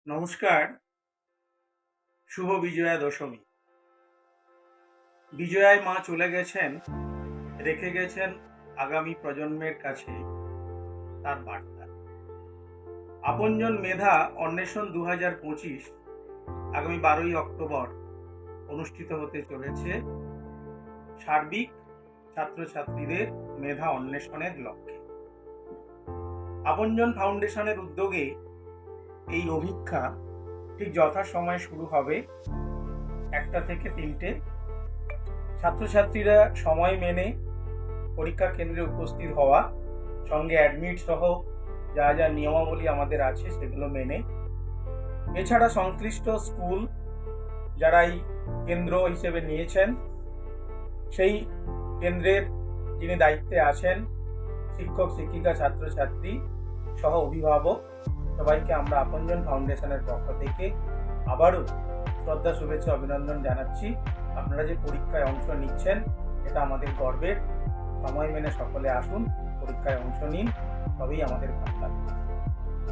নমস্কার। শুভ বিজয়া দশমী। বিজয়ায় মা চলে গেছেন, রেখে গেছেন আগামী প্রজন্মের কাছে তার বার্তা। আপনজন মেধা অন্বেষণ 2025 আগামী 12ই অক্টোবর অনুষ্ঠিত হতে চলেছে সার্বিক ছাত্রছাত্রীদের মেধা অন্বেষণের লক্ষ্যে। আপনজন ফাউন্ডেশনের উদ্যোগে এই অভিক্ষা ঠিক যথাসময়ে শুরু হবে 1টা থেকে 3টে। ছাত্রছাত্রীরা সময় মেনে পরীক্ষা কেন্দ্রে উপস্থিত হওয়া, সঙ্গে অ্যাডমিট সহ যা যা নিয়মাবলী আমাদের আছে সেগুলো মেনে, এছাড়া সংশ্লিষ্ট স্কুল যারা এই কেন্দ্র হিসেবে নিয়েছেন সেই কেন্দ্রের যিনি দায়িত্বে আছেন, শিক্ষক শিক্ষিকা ছাত্রছাত্রী সহ অভিভাবক সবাইকে আমরা আপনজন ফাউন্ডেশনের পক্ষ থেকে আবারও শ্রদ্ধা, শুভেচ্ছা, অভিনন্দন জানাচ্ছি। আপনারা যে পরীক্ষায় অংশ নিচ্ছেন এটা আমাদের গর্বের। সময় মেনে সকলে আসুন, পরীক্ষায় অংশ নিন, তবেই আমাদের ভালো লাগবে।